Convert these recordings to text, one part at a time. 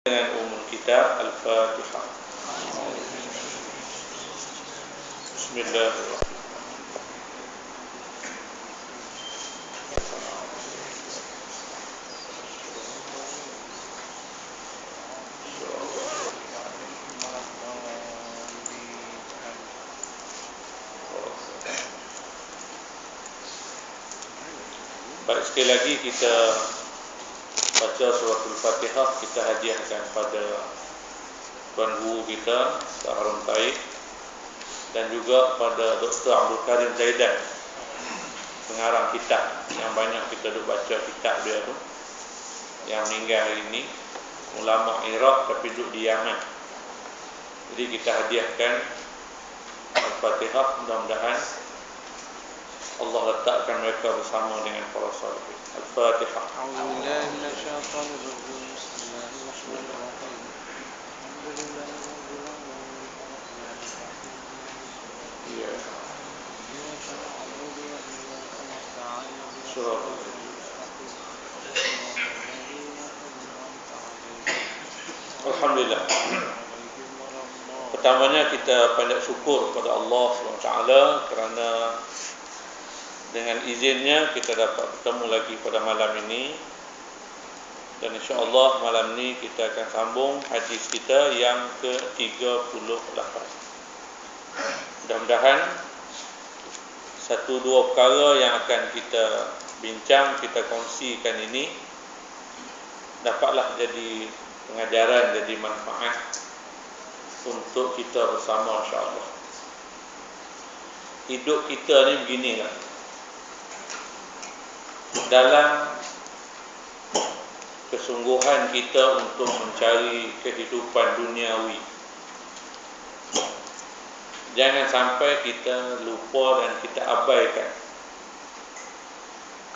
dengan umum kita Al-Fatihah. Bismillahirrahmanirrahim. Baik, sekali lagi kita baca surah Al-Fatihah, kita hadiahkan pada Tuan Guru kita Harun Taib dan juga pada Dr. Abdul Karim Zaidan, pengarang kitab yang banyak kita duk baca kitab dia tu, yang meninggal hari ini, ulama Iraq tapi duduk di Yaman. Jadi kita hadiahkan Al-Fatihah, mudah-mudahan Allah letakkan mereka bersama dengan para salihin. Al-Fatihah. A'udzubillahi minasyaitonir rajim. Bismillahirrahmanirrahim. Ya. Alhamdulillah. Pertamanya kita banyak syukur kepada Allah SWT kerana dengan izinnya kita dapat bertemu lagi pada malam ini, dan insya-Allah malam ini kita akan sambung hadis kita yang ke-38. Mudah-mudahan satu dua perkara yang akan kita bincang, kita kongsikan ini dapatlah jadi pengajaran, jadi manfaat untuk kita bersama, insya-Allah. Hidup kita ni beginilah. Dalam kesungguhan kita untuk mencari kehidupan duniawi, jangan sampai kita lupa dan kita abaikan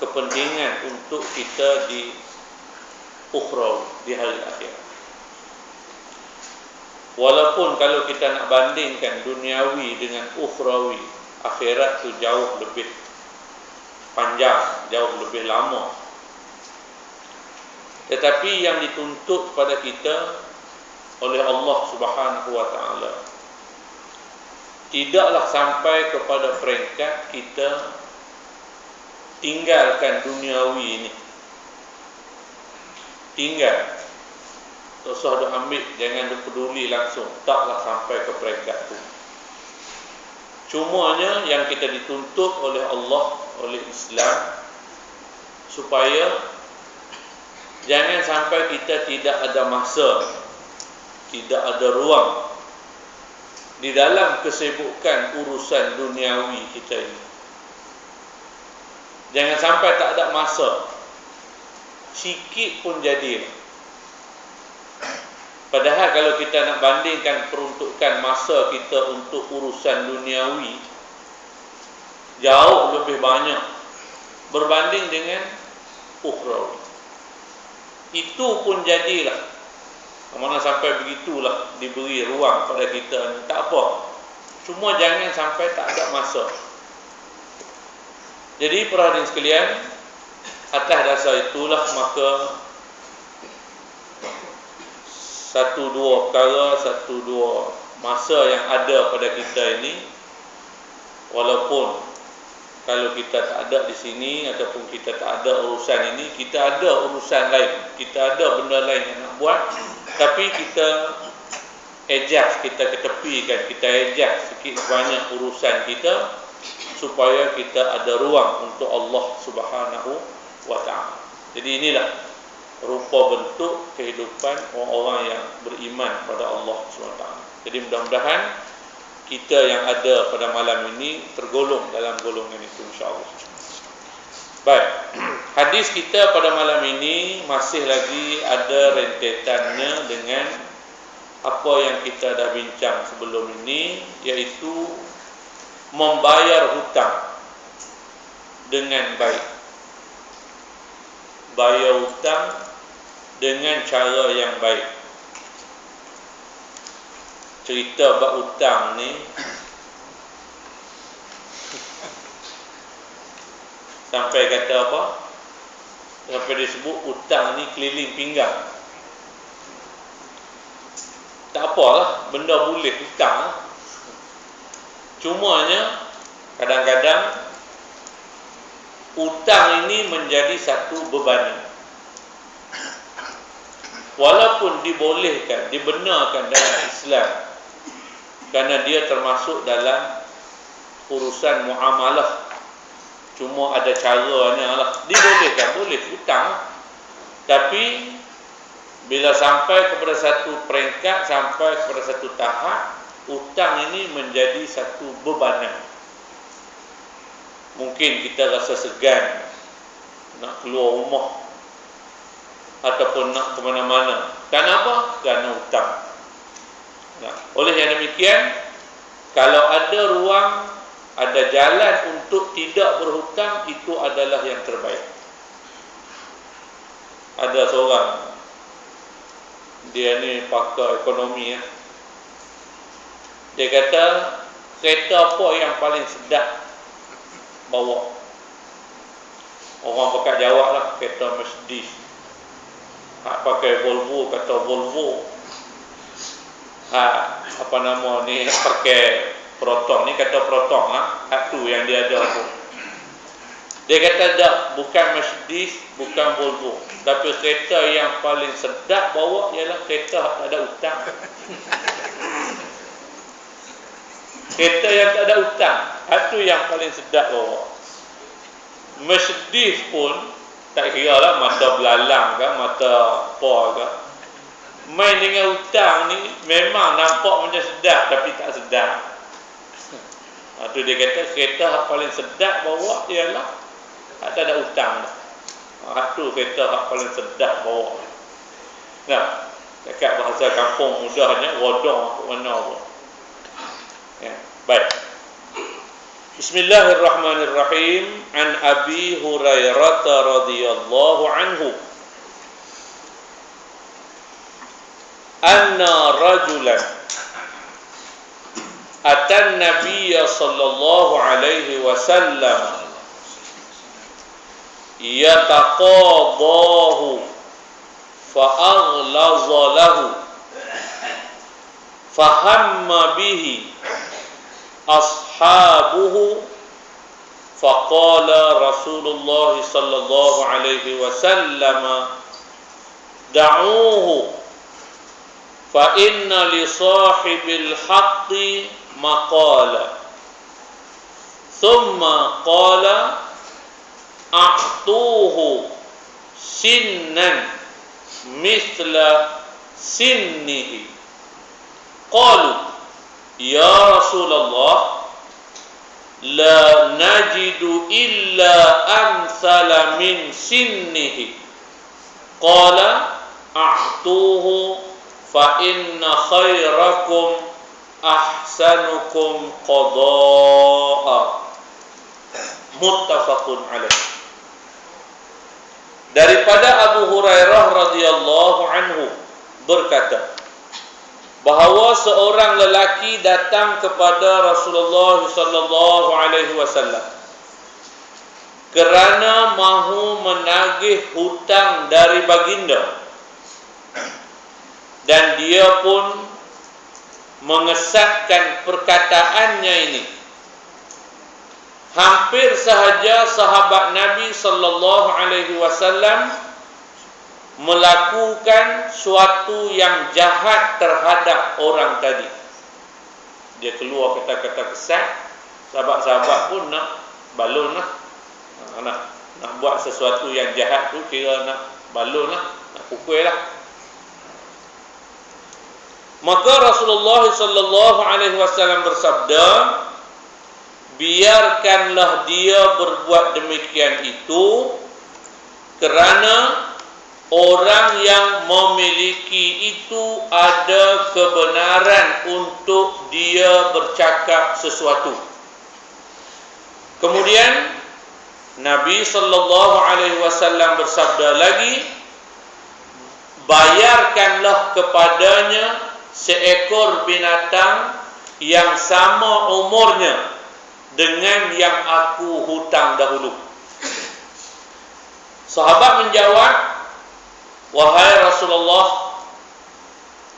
kepentingan untuk kita di ukhrawi, di hari akhirat. Walaupun kalau kita nak bandingkan duniawi dengan ukhrawi, akhirat tu jauh lebih panjang, jauh lebih lama. Tetapi yang dituntut pada kita oleh Allah Subhanahu wa taala tidaklah sampai kepada peringkat kita tinggalkan duniawi ini. Tinggal, tak usah dah ambil, jangan peduli langsung, taklah sampai ke peringkat itu. Cumanya yang kita dituntut oleh Allah, oleh Islam, supaya jangan sampai kita tidak ada masa, tidak ada ruang di dalam kesibukan urusan duniawi kita ini. Jangan sampai tak ada masa, sikit pun jadi. Padahal kalau kita nak bandingkan peruntukan masa kita untuk urusan duniawi, jauh lebih banyak berbanding dengan ukhrawi. Itu pun jadilah, mana sampai begitulah diberi ruang pada kita. Tak apa, cuma jangan sampai tak ada masa. Jadi perhatian sekalian, atas dasar itulah maka satu dua perkara, satu dua masa yang ada pada kita ini, walaupun kalau kita tak ada di sini ataupun kita tak ada urusan ini, kita ada urusan lain, kita ada benda lain yang nak buat, tapi kita adjust, kita ketepikan, kita adjust sikit banyak urusan kita supaya kita ada ruang untuk Allah Subhanahu wa taala. Jadi inilah rupa bentuk kehidupan orang-orang yang beriman pada Allah SWT. Jadi mudah-mudahan kita yang ada pada malam ini tergolong dalam golongan itu, insya-Allah. Baik, hadis kita pada malam ini masih lagi ada rentetannya dengan apa yang kita dah bincang sebelum ini, iaitu membayar hutang dengan baik. Bayar hutang dengan cara yang baik. Cerita bab hutang ni sampai kata apa? Sampai disebut hutang ni keliling pinggang. tak apalah, benda boleh hutang. Cumanya kadang-kadang hutang ini menjadi satu beban. Walaupun dibolehkan, dibenarkan dalam Islam, kerana dia termasuk dalam urusan muamalah, cuma ada caranya lah. Dibolehkan, boleh hutang, tapi bila sampai kepada satu peringkat, sampai kepada satu tahap, hutang ini menjadi satu bebanan. Mungkin kita rasa segan nak keluar rumah ataupun nak ke mana-mana. Kenapa? Kerana hutang. Nah, oleh yang demikian, kalau ada ruang, ada jalan untuk tidak berhutang, itu adalah yang terbaik. Ada seorang, dia ni pakar ekonomi ya. Dia kata, kereta apa yang paling sedap bawa? Orang pakai jawab lah, kereta Mercedes. Hak pakai Volvo, kata Volvo. Hak apa nama ni, pakai Proton ni, kata Proton lah. Hak tu yang dia ada pun. Dia kata tak, bukan Mercedes, bukan Volvo, tapi kereta yang paling sedap bawa ialah kereta tak ada hutang. Kereta yang tak ada hutang, itu yang paling sedap bawa. Mercedes pun tak kira lah mata belalang ke, mata apa ke, main dengan hutang ni memang nampak macam sedap, tapi tak sedap. Itu dia kata kereta yang paling sedap bawa ialah tak ada hutang. Itu kereta yang paling sedap bawa. Nah, dekat bahasa kampung mudahnya, rodong mana pun. Ya, baik. Bismillahirrahmanirrahim. An Abi Hurairah radhiyallahu anhu anna rajulan atan nabiyya sallallahu alaihi wasallam yataqadahu fa'aghlaza lahu fahamma bihi ashabuhu faqala Rasulullah sallallahu alaihi wasallam da'uhu fa inna li sahibil haqqi maqala thumma qala a'tuhu sinnan mithla sinnihi. Qalu ya Rasulullah la najidu illa amsala min sinnihi. Qala a'tuhu fa inna khairakum ahsanukum qada'a. Muttafaqun alaih. Daripada Abu Hurairah radhiyallahu anhu berkata bahawa seorang lelaki datang kepada Rasulullah sallallahu alaihi wasallam kerana mahu menagih hutang dari baginda, dan dia pun mengesatkan perkataannya ini. Hampir sahaja sahabat Nabi sallallahu alaihi wasallam melakukan suatu yang jahat terhadap orang tadi. Dia keluar kata-kata kesat, sahabat-sahabat pun nak balun lah, nak buat sesuatu yang jahat tu, kira nak balun lah, nak pukul lah. Maka Rasulullah sallallahu alaihi wasallam bersabda, biarkanlah dia berbuat demikian itu, kerana orang yang memiliki itu ada kebenaran untuk dia bercakap sesuatu. Kemudian Nabi sallallahu alaihi wasallam bersabda lagi, bayarkanlah kepadanya seekor binatang yang sama umurnya dengan yang aku hutang dahulu. Sahabat menjawab, wahai Rasulullah,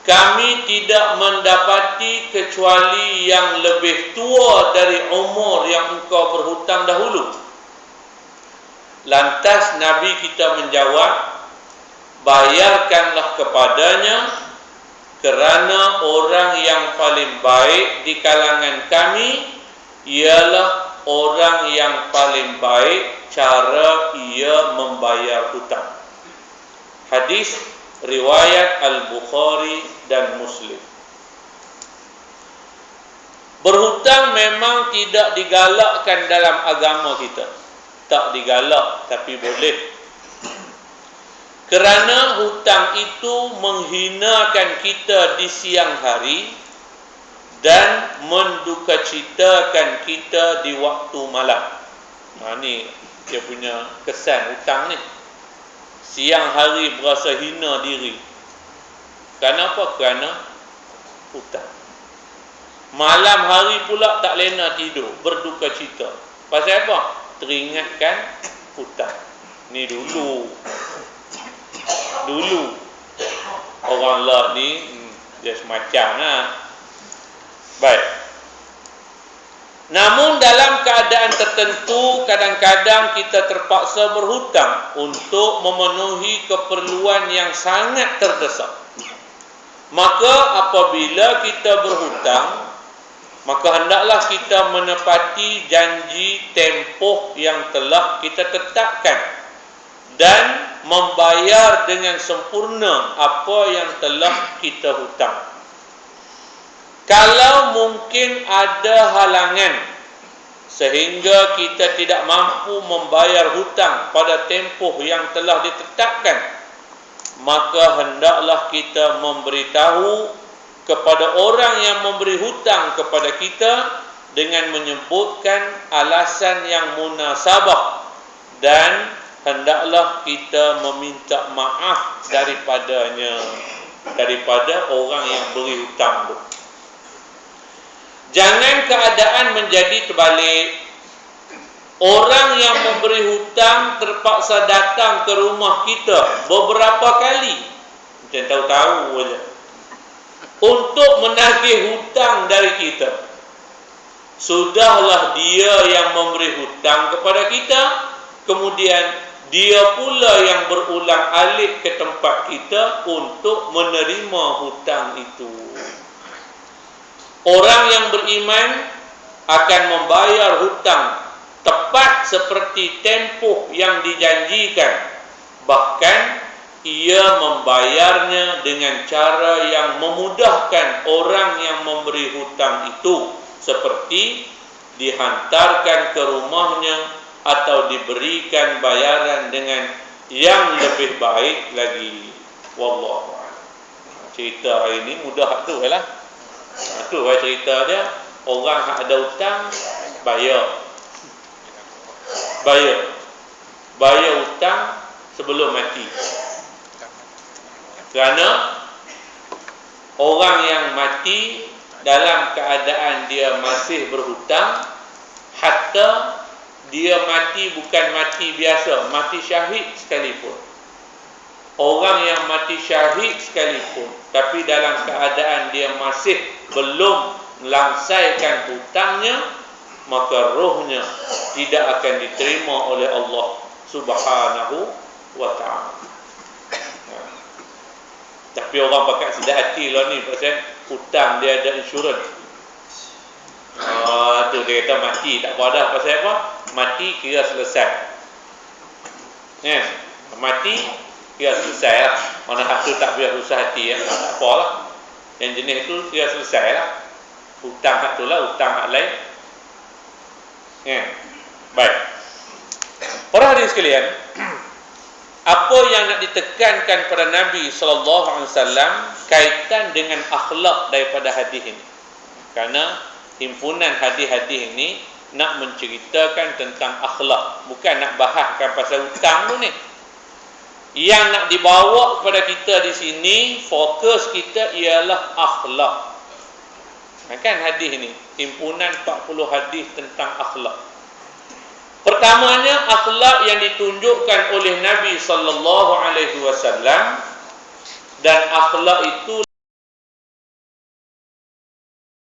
kami tidak mendapati kecuali yang lebih tua dari umur yang engkau berhutang dahulu. Lantas Nabi kita menjawab, bayarkanlah kepadanya, kerana orang yang paling baik di kalangan kami ialah orang yang paling baik cara ia membayar hutang. Hadis riwayat Al-Bukhari dan Muslim. Berhutang memang tidak digalakkan dalam agama kita. Tak digalak, tapi boleh. Kerana hutang itu menghinakan kita di siang hari dan mendukacitakan kita di waktu malam. Ini dia punya kesan hutang ni. Siang hari berasa hina diri. Kenapa? Kerana hutang. Malam hari pula tak lena tidur, berdukacita. Pasal apa? Teringatkan hutang. Ni dulu orang lah ni dia semacam lah. Baik. Namun dalam keadaan tertentu, kadang-kadang kita terpaksa berhutang untuk memenuhi keperluan yang sangat terdesak. Maka apabila kita berhutang, maka hendaklah kita menepati janji tempoh yang telah kita tetapkan dan membayar dengan sempurna apa yang telah kita hutang. Kalau mungkin ada halangan sehingga kita tidak mampu membayar hutang pada tempoh yang telah ditetapkan, maka hendaklah kita memberitahu kepada orang yang memberi hutang kepada kita dengan menyebutkan alasan yang munasabah, dan hendaklah kita meminta maaf daripada orang yang beri hutang itu. Jangan keadaan menjadi terbalik. Orang yang memberi hutang terpaksa datang ke rumah kita beberapa kali, macam tahu-tahu saja, untuk menagih hutang dari kita. Sudahlah dia yang memberi hutang kepada kita, kemudian dia pula yang berulang alik ke tempat kita untuk menerima hutang itu. Orang yang beriman akan membayar hutang tepat seperti tempoh yang dijanjikan. Bahkan ia membayarnya dengan cara yang memudahkan orang yang memberi hutang itu, seperti dihantarkan ke rumahnya atau diberikan bayaran dengan yang lebih baik lagi. Wallahu a'lam. Cerita hari ini mudah tu lah. Itu cerita dia, orang yang ada hutang bayar hutang sebelum mati. Kerana orang yang mati dalam keadaan dia masih berhutang, hatta dia mati bukan mati biasa, mati syahid sekalipun. Orang yang mati syahid sekalipun, tapi dalam keadaan dia masih belum melangsaikan hutangnya, maka rohnya tidak akan diterima oleh Allah Subhanahu wa ta'ala. Tapi orang pakai sedap hati lah ni, pasal hutang dia ada insurans. Tu dia kata mati tak apa dah. Pasal apa? Mati kira selesai. Mati kira selesai lah. Mana hati tak biar susah hati, tak apa lah. Yang jenis itu kira selesai lah. Hutang hak tu lah, hutang hak lain. Baik. Para hadirin sekalian, apa yang nak ditekankan pada Nabi SAW kaitan dengan akhlak daripada hadis ini. Kerana himpunan hadis-hadis ini nak menceritakan tentang akhlak, bukan nak bahaskan pasal hutang tu ni. Yang nak dibawa kepada kita di sini, fokus kita ialah akhlak. Kan hadis ni, himpunan 40 hadis tentang akhlak. Pertamanya, akhlak yang ditunjukkan oleh Nabi SAW, dan akhlak itu